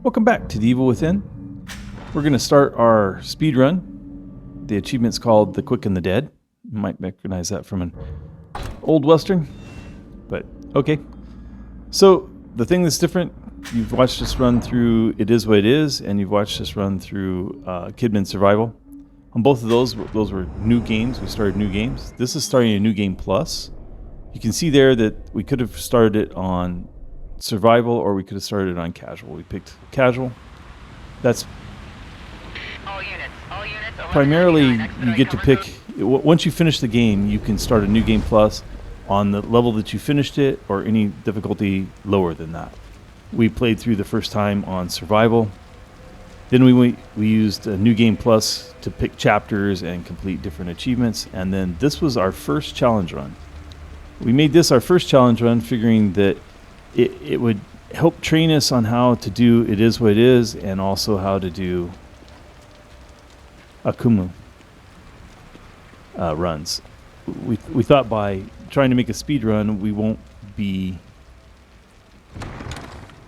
Welcome back to The Evil Within. We're going to start our speed run. The achievement's called The Quick and the Dead. You might recognize that from an old Western, but okay. So the thing that's different, you've watched us run through It Is What It Is, and you've watched us run through Kidman Survival. On both of those were new games. We started new games. This is starting a new game plus. You can see there that we could have started it on survival or we could have started it on casual. We picked casual. That's all units, primarily you get to pick. Once you finish the game, you can start a new game plus on the level that you finished it or any difficulty lower than that. We played through the first time on survival. Then we used a new game plus to pick chapters and complete different achievements. And then this was our first challenge run. We made this our first challenge run figuring that it would help train us on how to do It Is What It Is and also how to do Akumu runs. We thought by trying to make a speed run, we won't be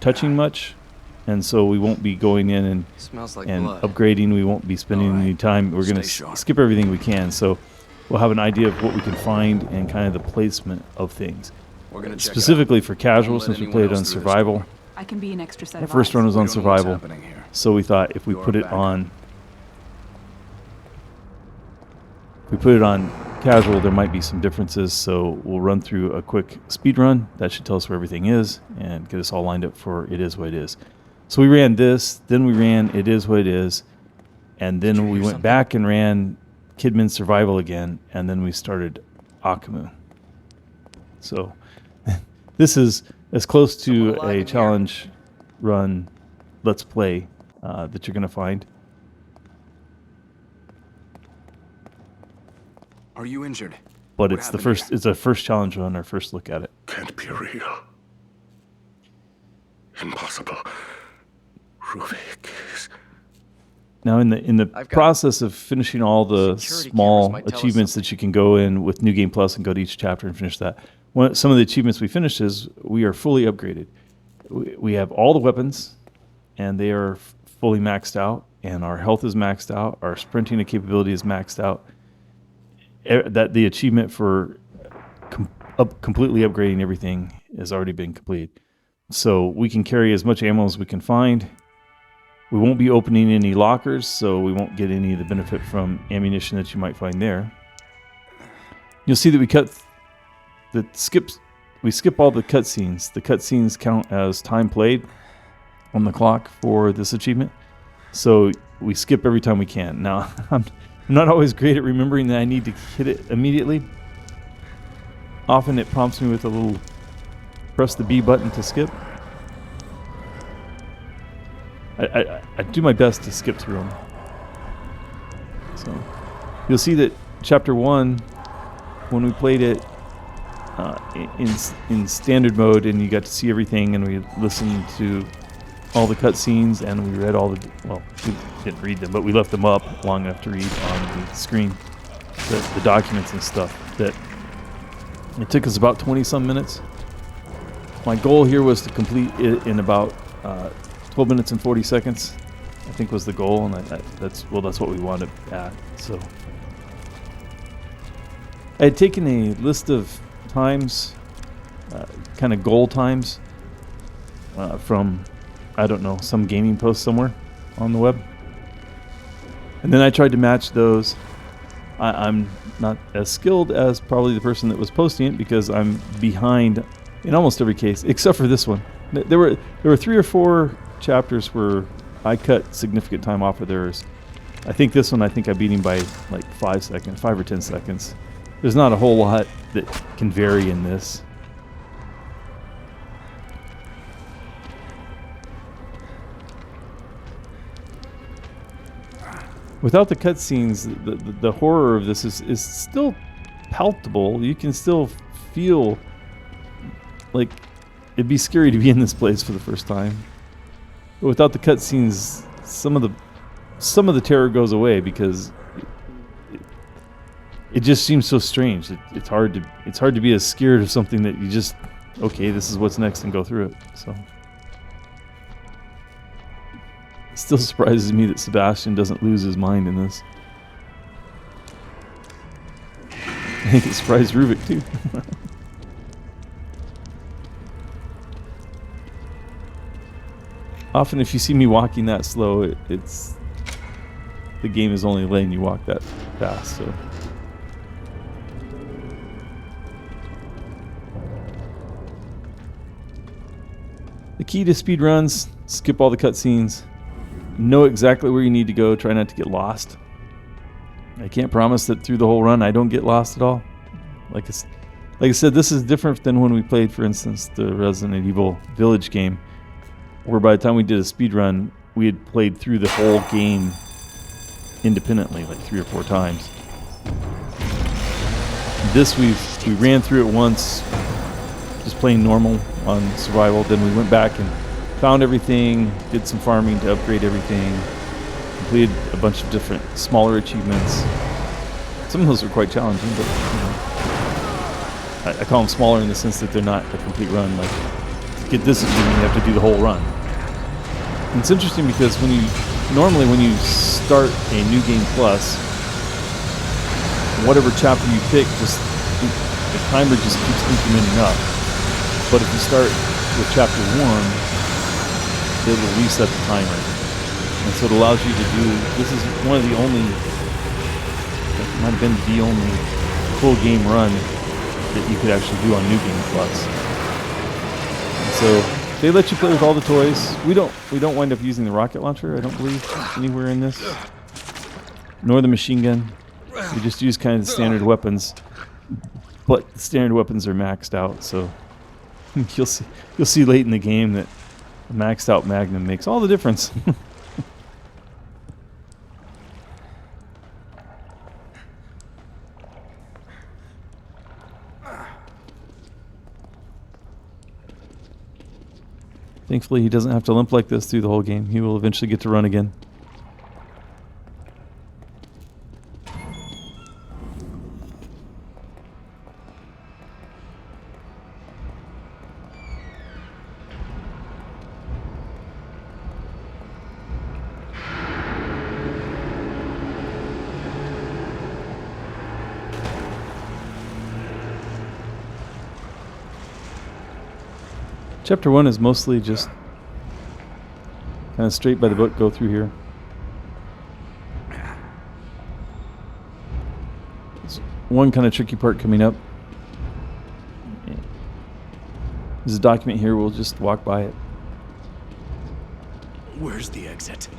touching much, and so we won't be going in and upgrading. We won't be spending any time. We're going to skip everything we can, so we'll have an idea of what we can find and kind of the placement of things. We're gonna check specifically for casual, since we played on survival. I can be an extra set The of first eyes. run was We on don't know what's survival, happening here. so we thought if we You're put it back. on, casual, there might be some differences. So we'll run through a quick speed run. That should tell us where everything is and get us all lined up for It Is What It Is. So we ran this, then we ran It Is What It Is, and then we went back and ran Kidman Survival again, and then we started Akumu. So this is as close to a challenge run let's play that you're going to find. Are you injured? But What it's happened it's our first challenge run, our first look at it. Can't be real. Impossible. Ruvik is... Now in the I've got process of finishing all the security small cameras might tell us achievements that you can go in with New Game Plus and go to each chapter and finish that. Some of the achievements we finished is we are fully upgraded. We have all the weapons and they are fully maxed out, and our health is maxed out, our sprinting capability is maxed out. That the achievement for completely upgrading everything has already been completed. So we can carry as much ammo as we can find. We won't be opening any lockers, so we won't get any of the benefit from ammunition that you might find there. You'll see that we skip all the cutscenes. The cutscenes count as time played on the clock for this achievement. So we skip every time we can. Now, I'm not always great at remembering that I need to hit it immediately. Often it prompts me with a little press the B button to skip. I do my best to skip through them. So you'll see that chapter 1, when we played it in standard mode and you got to see everything and we listened to all the cutscenes and we read all the, well, we didn't read them, but we left them up long enough to read on the screen, the documents and stuff. That it took us about 20 some minutes. My goal here was to complete it in about 12 minutes and 40 seconds, I think was the goal, and that's what we wanted at. So I had taken a list of times, kind of goal times, from, I don't know, some gaming post somewhere on the web. And then I tried to match those. I'm not as skilled as probably the person that was posting it because I'm behind in almost every case, except for this one. There were 3 or 4 chapters where I cut significant time off of theirs. I think this one, I beat him by like 5 or 10 seconds. There's not a whole lot that can vary in this. Without the cutscenes, the horror of this is still palpable. You can still feel like it'd be scary to be in this place for the first time. But without the cutscenes, some of the terror goes away because it just seems so strange. It's hard to be as scared of something that you just, okay, this is what's next, and go through it. So Still surprises me that Sebastian doesn't lose his mind in this. I think it surprised Ruvik too. Often if you see me walking that slow, it's the game is only letting you walk that fast, so. The key to speed runs, skip all the cutscenes, know exactly where you need to go, try not to get lost. I can't promise that through the whole run I don't get lost at all. Like I said, this is different than when we played, for instance, the Resident Evil Village game, where by the time we did a speed run, we had played through the whole game independently, like 3 or 4 times. This we ran through it once, just playing normal on survival. Then we went back and found everything, did some farming to upgrade everything, completed a bunch of different smaller achievements. Some of those were quite challenging, but you know, I call them smaller in the sense that they're not a complete run. Like, to get this achievement, you have to do the whole run. And it's interesting because normally when you start a new game plus, whatever chapter you pick, the timer just keeps incrementing up. But if you start with chapter 1, it will reset the timer. And so it allows you to do, this is one of the only, it might have been the only full game run that you could actually do on New Game Plus. And so they let you play with all the toys. We don't wind up using the rocket launcher, I don't believe, anywhere in this. Nor the machine gun. We just use kind of the standard weapons. But the standard weapons are maxed out, so you'll see late in the game that a maxed out Magnum makes all the difference. Thankfully, he doesn't have to limp like this through the whole game. He will eventually get to run again. Chapter 1 is mostly just kind of straight by the book, go through here. There's one kind of tricky part coming up. There's a document here, we'll just walk by it. Where's the exit?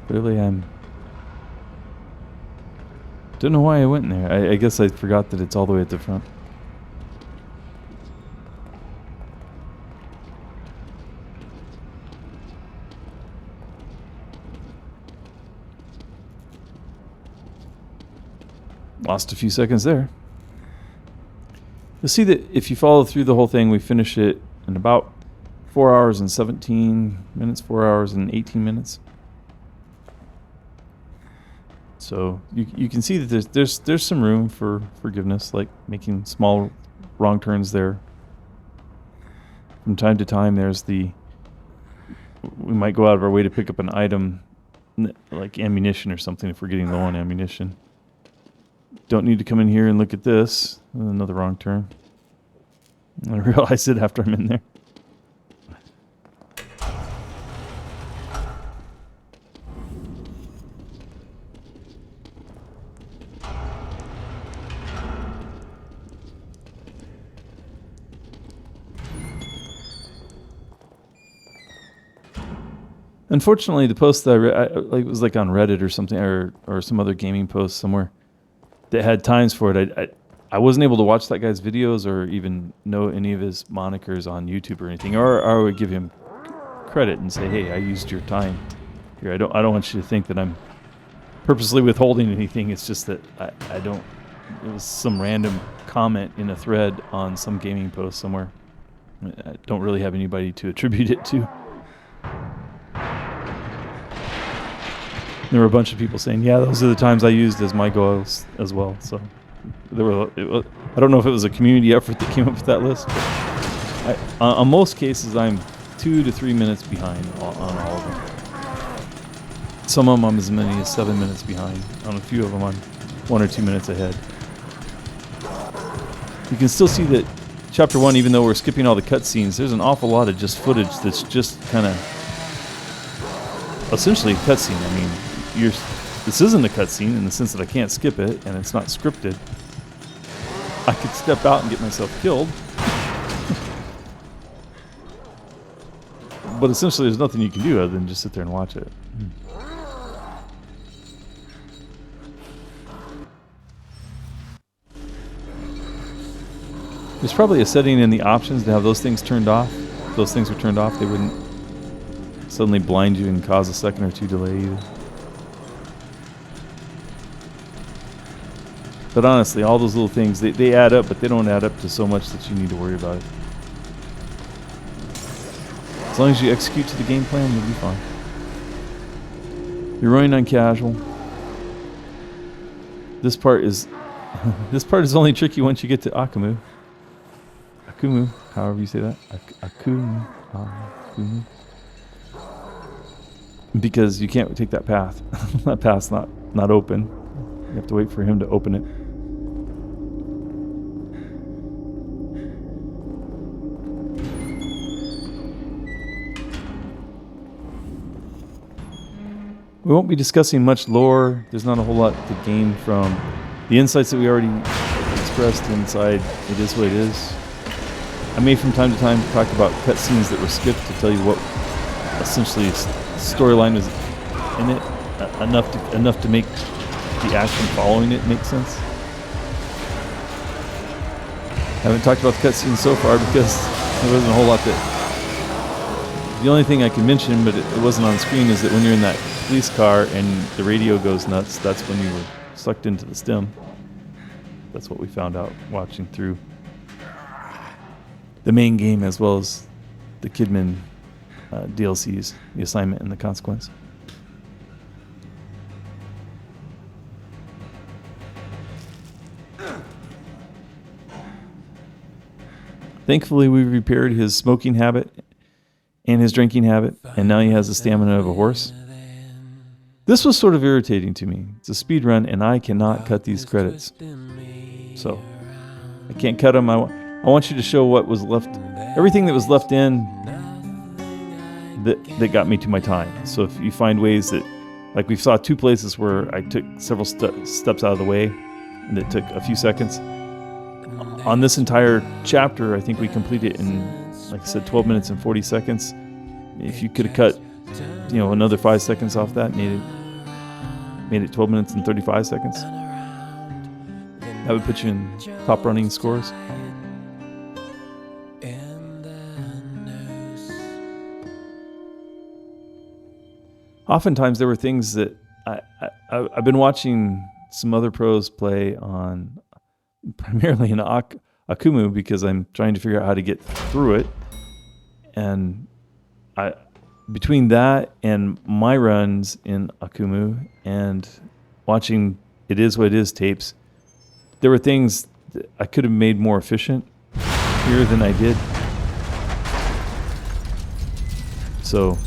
Clearly don't know why I went in there. I guess I forgot that it's all the way at the front. Lost a few seconds there. You'll see that if you follow through the whole thing, we finish it in about 4 hours and 17 minutes, 4 hours and 18 minutes. So you can see that there's some room for forgiveness, like making small wrong turns there. From time to time, we might go out of our way to pick up an item like ammunition or something if we're getting low on ammunition. Don't need to come in here and look at this. Another wrong turn. I realize it after I'm in there. Unfortunately, the post that I read, it was like on Reddit or something, or some other gaming post somewhere that had times for it. I wasn't able to watch that guy's videos or even know any of his monikers on YouTube or anything. Or I would give him credit and say, "Hey, I used your time here. I don't want you to think that I'm purposely withholding anything. It's just that I don't." It was some random comment in a thread on some gaming post somewhere. I don't really have anybody to attribute it to. There were a bunch of people saying, yeah, those are the times I used as my goals as well. So I don't know if it was a community effort that came up with that list. But on most cases, I'm 2 to 3 minutes behind on all of them. Some of them I'm as many as 7 minutes behind. On a few of them, I'm 1 or 2 minutes ahead. You can still see that Chapter 1, even though we're skipping all the cutscenes, there's an awful lot of just footage that's just kind of essentially a cutscene. I mean, this isn't a cutscene in the sense that I can't skip it, and it's not scripted. I could step out and get myself killed. But essentially, there's nothing you can do other than just sit there and watch it. There's probably a setting in the options to have those things turned off. If those things were turned off, they wouldn't suddenly blind you and cause a second or two delay either. But honestly, all those little things, they add up, but they don't add up to so much that you need to worry about it. As long as you execute to the game plan, you'll be fine. You're running on casual. This part is only tricky once you get to Akumu, however you say that. Akumu. Because you can't take that path. That path's not open. You have to wait for him to open it. We won't be discussing much lore. There's not a whole lot to gain from the insights that we already expressed inside It Is What It Is. I may from time to time talk about cutscenes that were skipped to tell you what essentially storyline was in it, enough to make the action following it make sense. I haven't talked about the cutscenes so far because there wasn't a whole lot that... The only thing I can mention, but it wasn't on screen, is that when you're in that police car and the radio goes nuts, that's when you were sucked into the stem. That's what we found out watching through the main game as well as the Kidman DLCs, the assignment and the consequence. Thankfully, we repaired his smoking habit and his drinking habit, and now he has the stamina of a horse. This was sort of irritating to me. It's a speed run, and I cannot cut these credits. So, I can't cut them. I want you to show what was left, everything that was left in that got me to my time. So if you find ways that, like we saw 2 places where I took several steps out of the way, and it took a few seconds. On this entire chapter, I think we completed it in, like I said, 12 minutes and 40 seconds. If you could have cut, another 5 seconds off that, made it 12 minutes and 35 seconds. That would put you in top running scores. Oftentimes there were things that I've been watching some other pros play on, primarily in Akumu, because I'm trying to figure out how to get through it. And between that and my runs in Akumu and watching It Is What It Is tapes, there were things that I could have made more efficient here than I did. So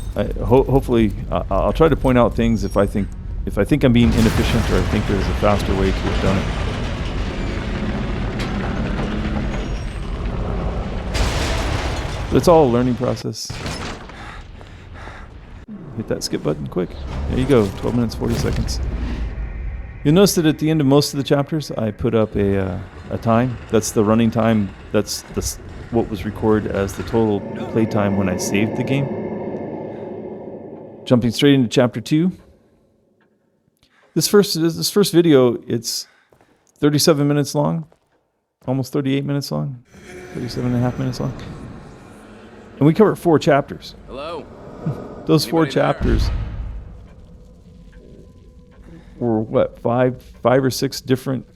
hopefully I'll try to point out things if I think I'm being inefficient or I think there's a faster way to have done it. But it's all a learning process. Hit that skip button quick. There you go, 12 minutes, 40 seconds. You'll notice that at the end of most of the chapters, I put up a time. That's the running time. That's what was recorded as the total play time when I saved the game. Jumping straight into chapter 2. This first video, it's 37 minutes long, almost 38 minutes long, 37 and a half minutes long. And we covered 4 chapters. Hello? Those 4 chapters were what, five or six different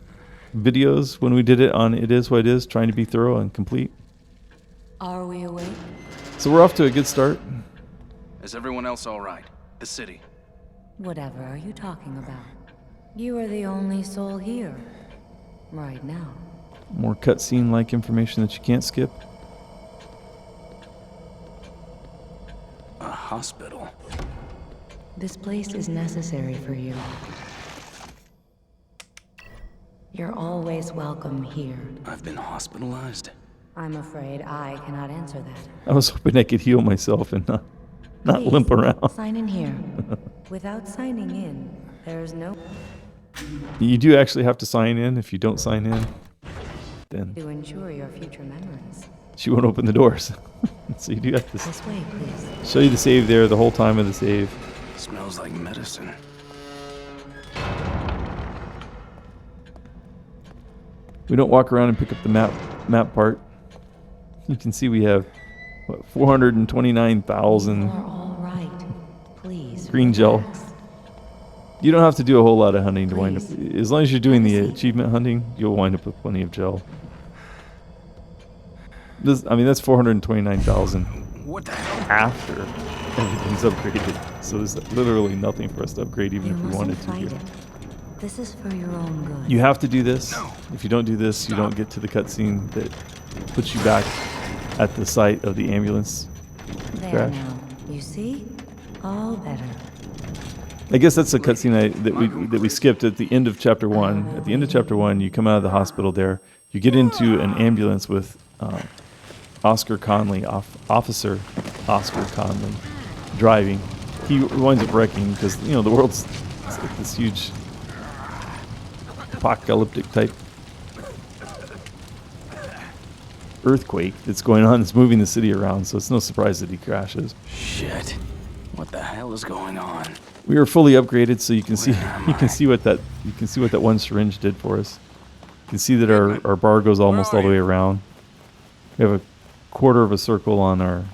videos when we did it on It Is What It Is, trying to be thorough and complete. Are we awake? So we're off to a good start. Is everyone else all right? The city? Whatever are you talking about? You are the only soul here. Right now. More cutscene-like information that you can't skip. A hospital. This place is necessary for you. You're always welcome here. I've been hospitalized. I'm afraid I cannot answer that. I was hoping I could heal myself and not Please, limp around. Sign in here. Without signing in, there's no... You do actually have to sign in. If you don't sign in, then to ensure your future memories. she won't open the doors. So you do have to This way, please. show you the save there the whole time of the save. Smells like medicine. We don't walk around and pick up the map part. You can see we have what, 429,000 You're all right. Please. green gel. relax. You don't have to do a whole lot of hunting to wind up. Please. As long as you're doing the Have a seat. achievement hunting, you'll wind up with plenty of gel. I mean, that's 429,000 What the hell? after everything's upgraded. So there's literally nothing for us to upgrade, even You if we mustn't wanted to. fight Here. it. This is for your own good. You have to do this. No. If you don't do this, you don't Stop. get to the cutscene that puts you back at the site of the ambulance There crash. now. You see? All better. I guess that's the cutscene that we skipped at the end of chapter 1. At the end of chapter 1, you come out of the hospital there. You get into an ambulance with Oscar Connelly, Officer Oscar Connelly, driving. He winds up wrecking because the world's it's like this huge apocalyptic type earthquake that's going on. It's moving the city around, so it's no surprise that he crashes. Shit. What the hell is going on? We are fully upgraded, so you can see what that one syringe did for us. You can see that our bar goes almost all the way around. We have a quarter of a circle on our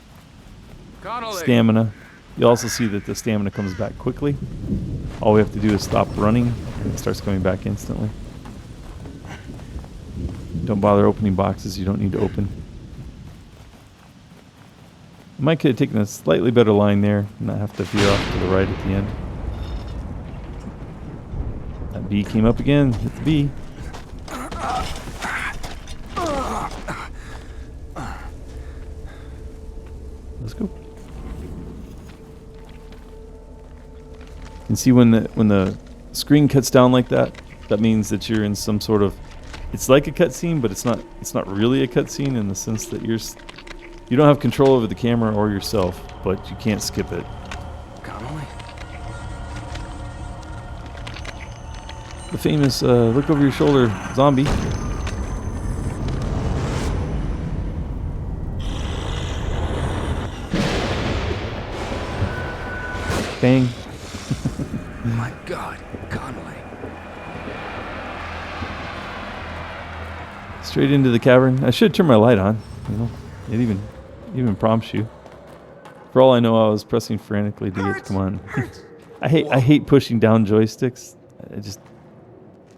Connelly. stamina. You also see that the stamina comes back quickly. All we have to do is stop running, and it starts coming back instantly. Don't bother opening boxes you don't need to open. Mike could have taken a slightly better line there and not have to veer off to the right at the end. That bee came up again. Hit the bee. Let's go. You can see when the screen cuts down like that, that means that you're in some sort of, it's like a cutscene, but it's not really a cutscene in the sense that you don't have control over the camera or yourself, but you can't skip it. Connelly? The famous look over your shoulder zombie. Bang. My God, Connelly. Straight into the cavern. I should turn my light on. It even prompts you. For all I know, I was pressing frantically to get. Come on. I hate pushing down joysticks.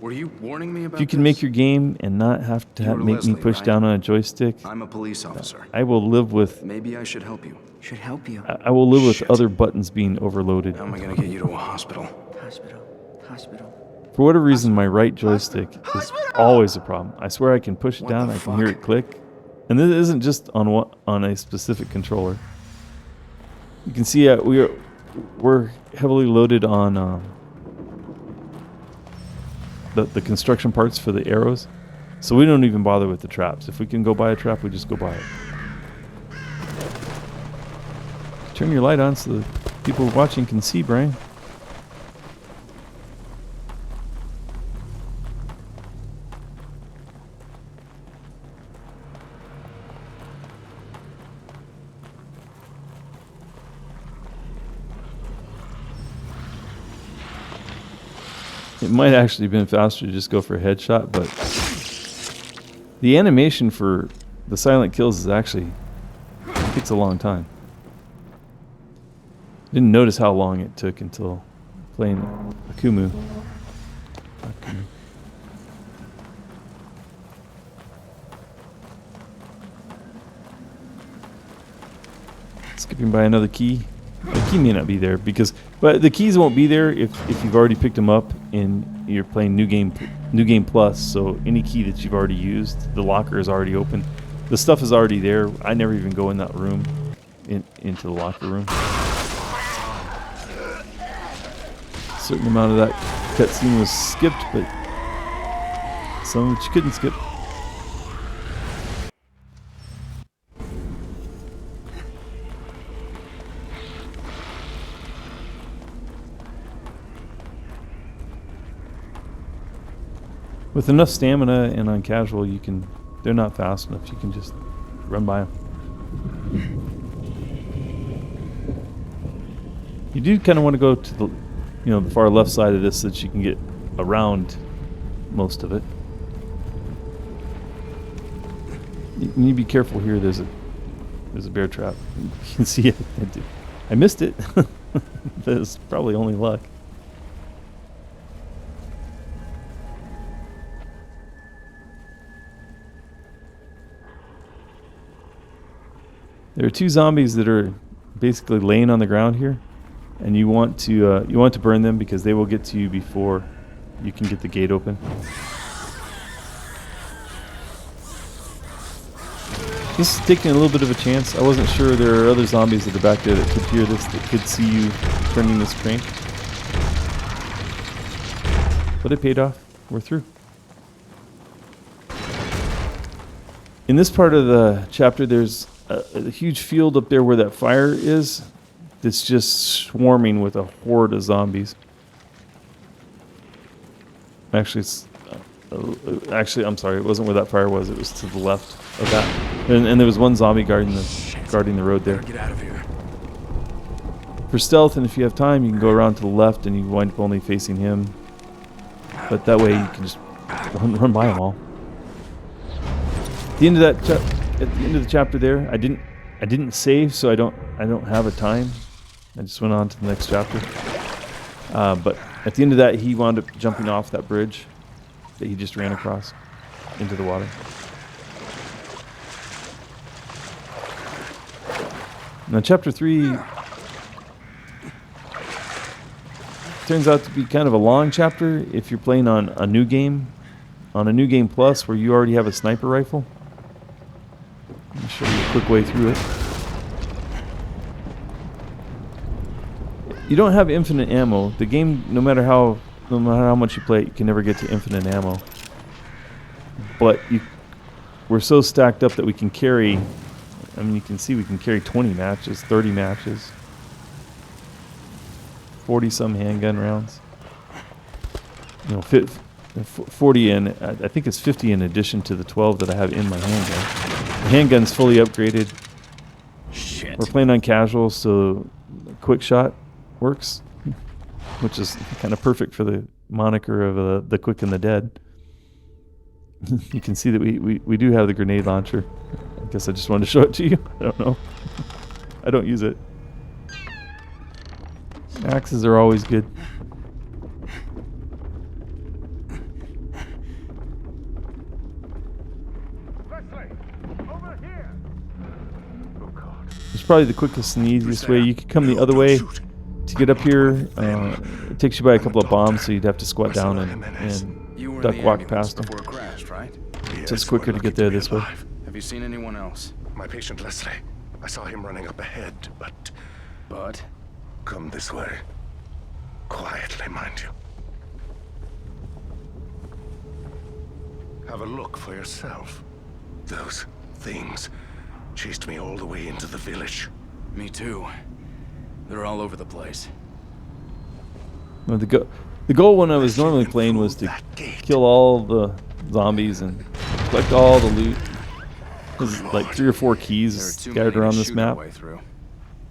Were you warning me about If you can this? make your game and not have to You're make me Leslie, push right? down on a joystick, I'm a police officer. I will live with Maybe I should help you. Should help you. I will live with Shit. other buttons being overloaded. How am I gonna get you to a hospital? Hospital. For whatever reason, my right joystick is always a problem. I swear I can push it What down, the I can hear fuck? it click, and this isn't just on a specific controller. You can see we're heavily loaded on the construction parts for the arrows, so we don't even bother with the traps. If we can go buy a trap, we just go buy it. Turn your light on so the people watching can see, Brian. It might actually have been faster to just go for a headshot, but the animation for the silent kills is actually takes a long time. Didn't notice how long it took until playing Akumu. Skipping by another key. The key may not be there but the keys won't be there if you've already picked them up and you're playing New Game Plus, so any key that you've already used, the locker is already open. The stuff is already there. I never even go in that room, into the locker room. A certain amount of that cutscene was skipped, but some of it you couldn't skip. With enough stamina and on casual, they're not fast enough. You can just run by them. You do kind of want to go to the far left side of this so that you can get around most of it. You need to be careful here. There's a bear trap. You can see it. I missed it. That's probably only luck. There are two zombies that are basically laying on the ground here, and you want to burn them because they will get to you before you can get the gate open. This is taking a little bit of a chance. I wasn't sure there are other zombies that are back there that could hear this, that could see you turning this crank. But it paid off. We're through. In this part of the chapter, there's a huge field up there where that fire is that's just swarming with a horde of zombies. Actually, I'm sorry, it wasn't where that fire was. It was to the left of that. And there was one zombie guarding the road there. Get out of here. For stealth, and if you have time, you can go around to the left and you wind up only facing him. But that way you can just run by them all. At the end of the chapter there, I didn't save, so I don't have a time. I just went on to the next chapter. But at the end of that, he wound up jumping off that bridge that he just ran across into the water. Now, chapter 3 turns out to be kind of a long chapter if you're playing on a new game plus where you already have a sniper rifle. Let me show you a quick way through it. You don't have infinite ammo. The game, no matter how much you play it, you can never get to infinite ammo. But we're so stacked up that we can carry. I mean, you can see we can carry 20 matches, 30 matches, 40-some handgun rounds. 40 and I think it's 50 in addition to the 12 that I have in my handgun. The handgun's fully upgraded. Shit. We're playing on casual, so quick shot works, which is kind of perfect for the moniker of the quick and the dead. You can see that we do have the grenade launcher. I guess I just wanted to show it to you. I don't know. I don't use it. Axes are always good. It's probably the quickest and the easiest way. You could come the other way to get up here. It takes you by a couple of bombs, so you'd have to squat down and duck walk past them. Before it crashed, right? So it's quicker to get there this way. Have you seen anyone else? My patient Leslie. I saw him running up ahead, but... But? Come this way. Quietly, mind you. Have a look for yourself. Those things chased me all the way into the village. Me too. They're all over the place. Well, the goal when I was normally playing was to kill all the zombies and collect all the loot. There's like 3 or 4 keys scattered around this map.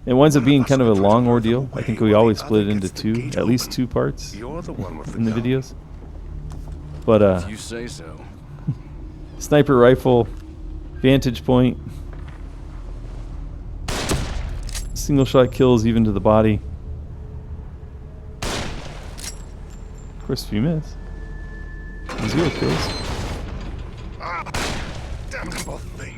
It winds up being kind of a long ordeal. I think we always split it into at least 2 parts You're the one with in the videos. But If you say so. sniper rifle, vantage point, single shot kills even to the body. Of course, if you miss, 0 kills. Damn them both thing.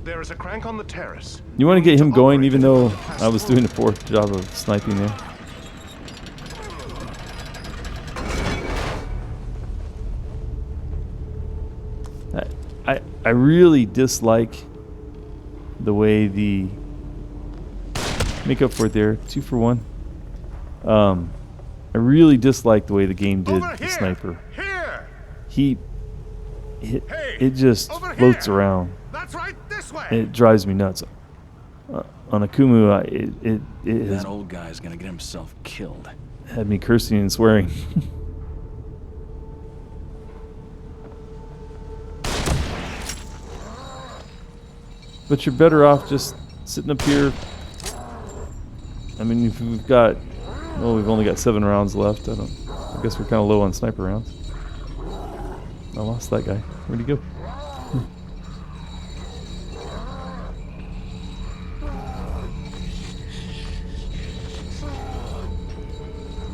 There is a crank on the terrace. You want to get him going, even though I was doing a poor job of sniping there. I really dislike the way the make up for it there, 2 for 1. I really dislike the way the game did Over the here! sniper. Here! It just over floats here! around. That's right, this way! It drives me nuts. On Akumu, it has That old guy's gonna get himself killed. had me cursing and swearing. But you're better off just sitting up here. I mean, if we've got, well, we've only got 7 rounds left. I guess we're kind of low on sniper rounds. I lost that guy. Where'd he go?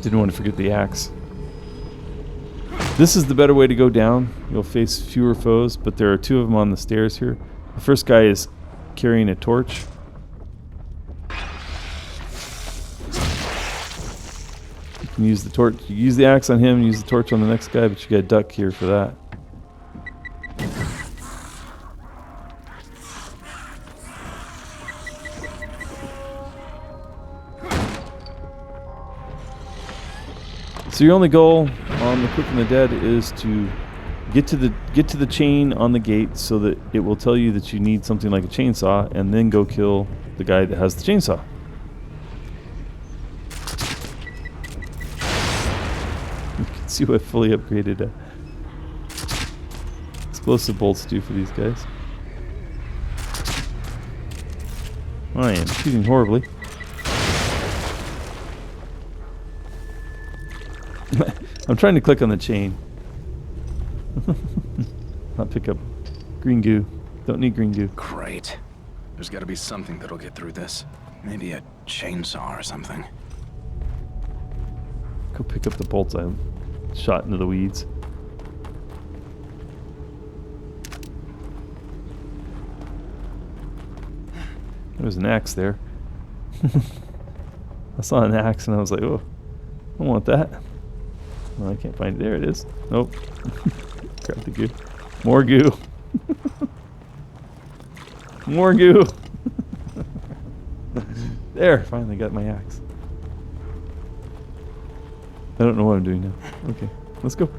Didn't want to forget the axe. This is the better way to go down. You'll face fewer foes, but there are 2 of them on the stairs here. The first guy is carrying a torch. You can use the torch. You use the axe on him, use the torch on the next guy, but you gotta duck here for that. So your only goal on the Quick and the Dead is to get to the chain on the gate so that it will tell you that you need something like a chainsaw, and then go kill the guy that has the chainsaw. You can see what fully upgraded explosive bolts do for these guys. I am shooting horribly. I'm trying to click on the chain. I'll pick up green goo. Don't need green goo. Great. There's gotta be something that'll get through this. Maybe a chainsaw or something. Go pick up the bolts I shot into the weeds. There was an axe there. I saw an axe and I was like, oh, I don't want that. Well, I can't find it. There it is. Nope. Grab the goo. More goo. More goo. There, finally got my axe. I don't know what I'm doing now. Okay, let's go.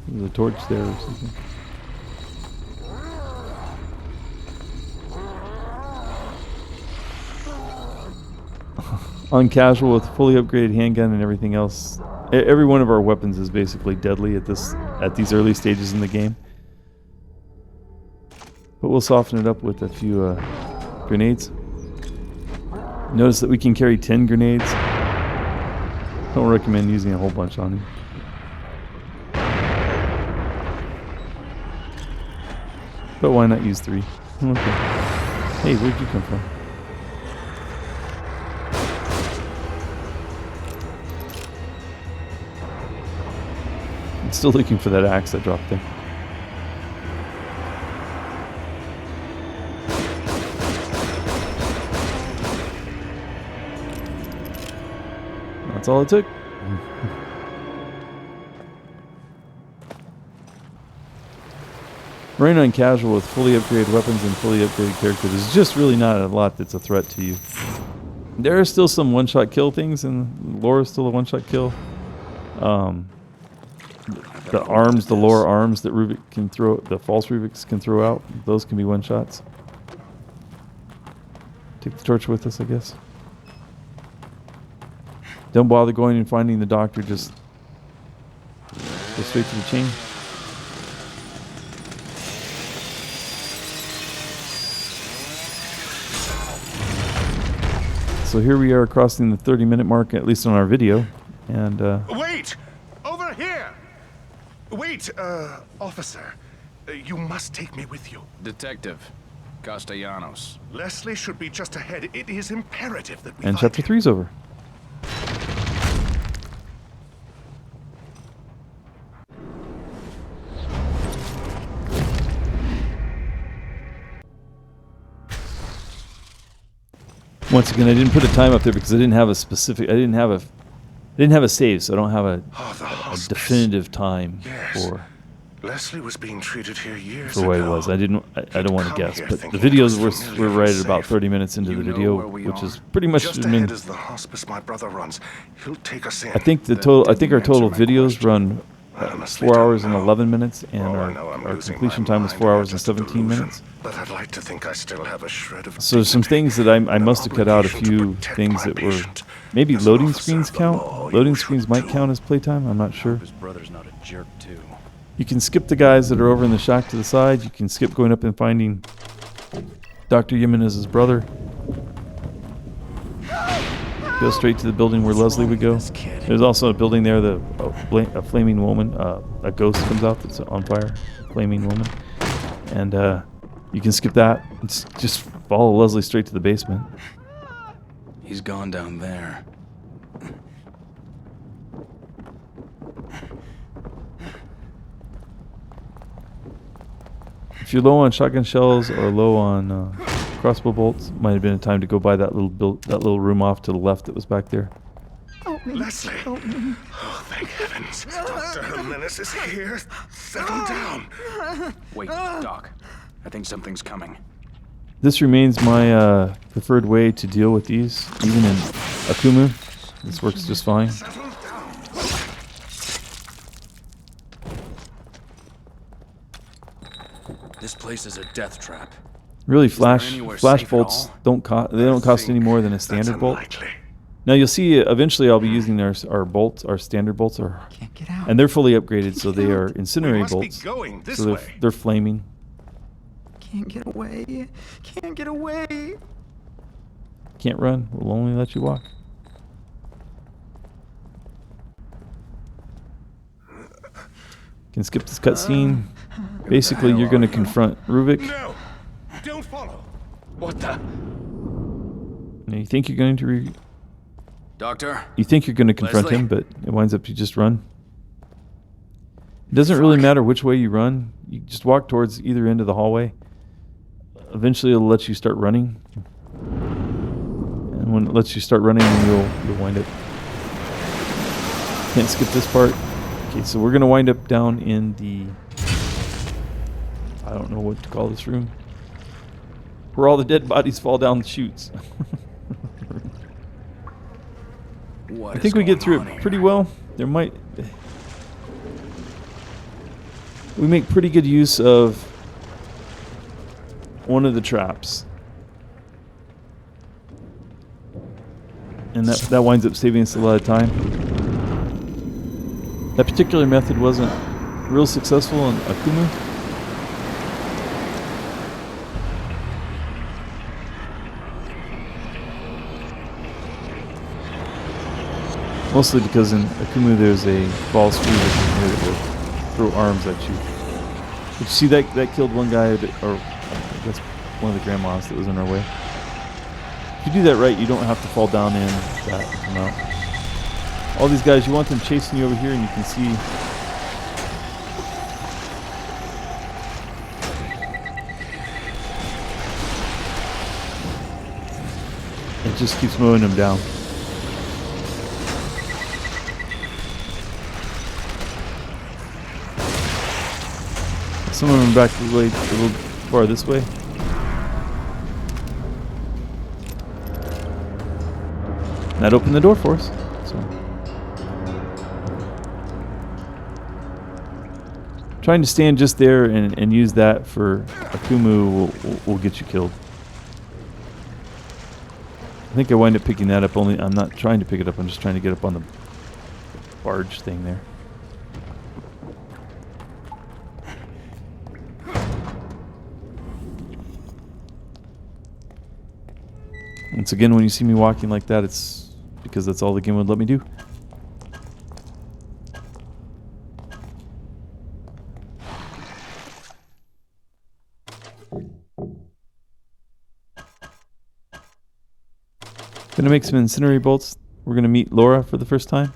There's a torch there or something. On casual with fully upgraded handgun and everything else, every one of our weapons is basically deadly at these early stages in the game. But we'll soften it up with a few grenades. Notice that we can carry 10 grenades. Don't recommend using a whole bunch on him. But why not use 3? Okay. Hey, where'd you come from? I'm still looking for that axe that dropped there. That's all it took. Running on casual with fully upgraded weapons and fully upgraded characters is just really not a lot that's a threat to you. There are still some one-shot kill things, and Laura's still a one-shot kill. The arms, the lower arms that Ruvik can throw, the false Ruviks can throw out, those can be one-shots. Take the torch with us, I guess. Don't bother going and finding the doctor, just go straight to the chain. So here we are crossing the 30-minute mark, at least on our video. And Wait! Over here! Wait, officer. You must take me with you. Detective Castellanos. Leslie should be just ahead. It is imperative that we and find chapter him. 3's over. Once again, I didn't put a time up there because I didn't have a specific, I didn't have didn't have a save, so I don't have a The a hospice. definitive time Yes. for Leslie was being treated here years for where he ago. was. I don't want to come guess, here but the thinking it videos was were familiar right and at about safe. 30 minutes into You the know video, where we which are? is pretty much. Just I mean, ahead is the hospice my brother runs. He'll take us in. I think That I think our didn't total answer my videos question. run Honestly, 4 don't hours and know. 11 minutes, and All I our, know, I'm our losing completion my time was mind 4 and hours and just a 17 delusion, minutes. But I'd like to think I still have a shred of So there's some dignity things that I and an must have cut out a obligation to few protect things my that were patient. maybe As an loading officer screens of the count. law, you Loading should screens might too. count as playtime. I'm not sure. His brother's not a jerk, too. You can skip the guys that are over in the shack to the side. You can skip going up and finding Dr. Jimenez's brother. Go straight to the building where Leslie would go. There's also a building there, a flaming woman, a ghost comes out that's on fire, flaming woman. And you can skip that. Just follow Leslie straight to the basement. He's gone down there. If you're low on shotgun shells or low on crossbow bolts, might have been a time to go buy that little room off to the left that was back there. Leslie! Oh, thank heavens. Dr. Jimenez is here. Settle down. Wait, Doc. I think something's coming. This remains my preferred way to deal with these, even in Akumu. This works just fine. Settle down. This place is a death trap. Really, there flash anywhere flash safe at bolts all? don't cost any more than a standard bolt. Unlikely. Now you'll see eventually I'll be using our bolts, our standard bolts, Can't get out. and they're fully upgraded, so they are We incendiary must be bolts. going this So they're, way. they're flaming. Can't get away. Can't get away. Can't run. We'll only let you walk. Can skip this cutscene. Basically, you're going to confront Ruvik. No! Don't follow. What the? And you think you're going to Doctor? confront Leslie? him, but it winds up you just run. It doesn't really matter which way you run. You just walk towards either end of the hallway. Eventually, it'll let you start running. And when it lets you start running, you'll wind up. Can't skip this part. Okay, so we're gonna wind up down in the. I don't know what to call this room. Where all the dead bodies fall down the chutes. What I is think we get going through on it here? pretty well. There might. We make pretty good use of one of the traps. And that winds up saving us a lot of time. That particular method wasn't real successful in Akumu. Mostly because in Akumu there's a ball screw that will throw arms at you. But you see that killed one guy, or I guess one of the grandmas that was in our way. If you do that right, you don't have to fall down in that to come out. All these guys, you want them chasing you over here, and you can see it just keeps mowing them down. Some of them are back a little far this way. That opened the door for us. So. Trying to stand just there and use that for Akumu will get you killed. I think I wind up picking that up, only I'm not trying to pick it up, I'm just trying to get up on the barge thing there. Once again, when you see me walking like that, it's because that's all the game would let me do. Gonna make some incendiary bolts. We're gonna meet Laura for the first time.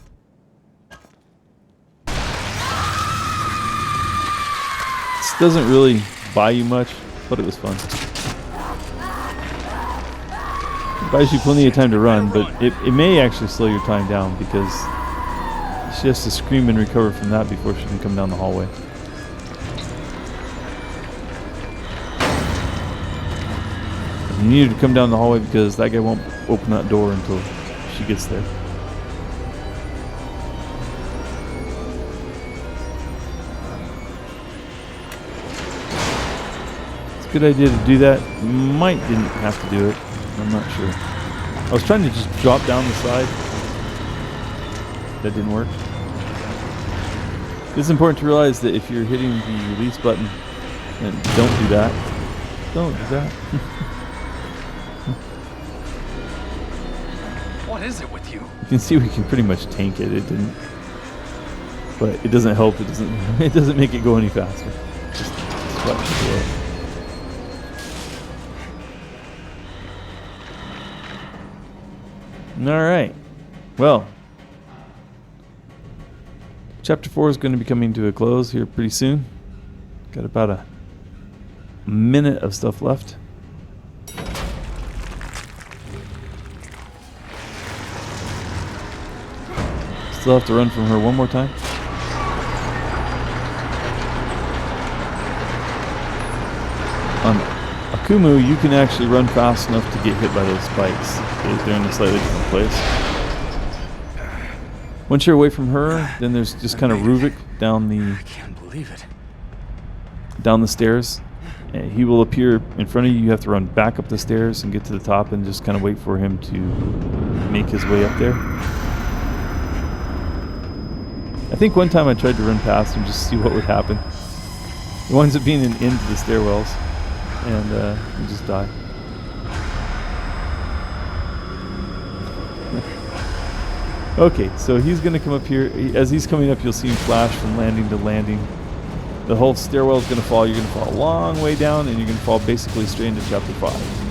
This doesn't really buy you much, but it was fun. It buys you plenty of time to run, but it may actually slow your time down because She has to scream and recover from that before she can come down the hallway. And you need her to come down the hallway because that guy won't open that door until she gets there. It's a good idea to do that. Might didn't have to do it. I'm not sure. I was trying to just drop down the side. That didn't work. It's important to realize that if you're hitting the release button, then don't do that. Don't do that. What is it with you? You can see we can pretty much tank it. It didn't, but it doesn't help. It doesn't. It doesn't make it go any faster. Just watch it go up. All right. Well, Chapter 4 is going to be coming to a close here pretty soon. Got about a minute of stuff left. Still have to run from her one more time. On Akumu, you can actually run fast enough to get hit by those spikes. They're in a slightly different place. Once you're away from her, then there's just kind of Ruvik down I can't believe it. the stairs. He will appear in front of you. You have to run back up the stairs and get to the top and just kind of wait for him to make his way up there. I think one time I tried to run past him just to see what would happen. It winds up being an end to the stairwells, and you just die. Okay, so he's going to come up here. As he's coming up, you'll see him flash from landing to landing. The whole stairwell is going to fall. You're going to fall a long way down, and you're going to fall basically straight into Chapter 5.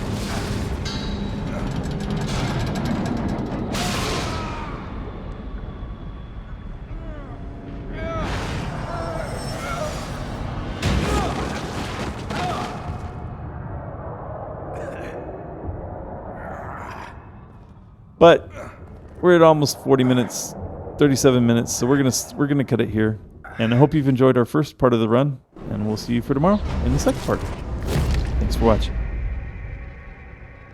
But we're at almost 40 minutes, 37 minutes, so we're gonna cut it here. And I hope you've enjoyed our first part of the run, and we'll see you for tomorrow in the second part. Thanks for watching.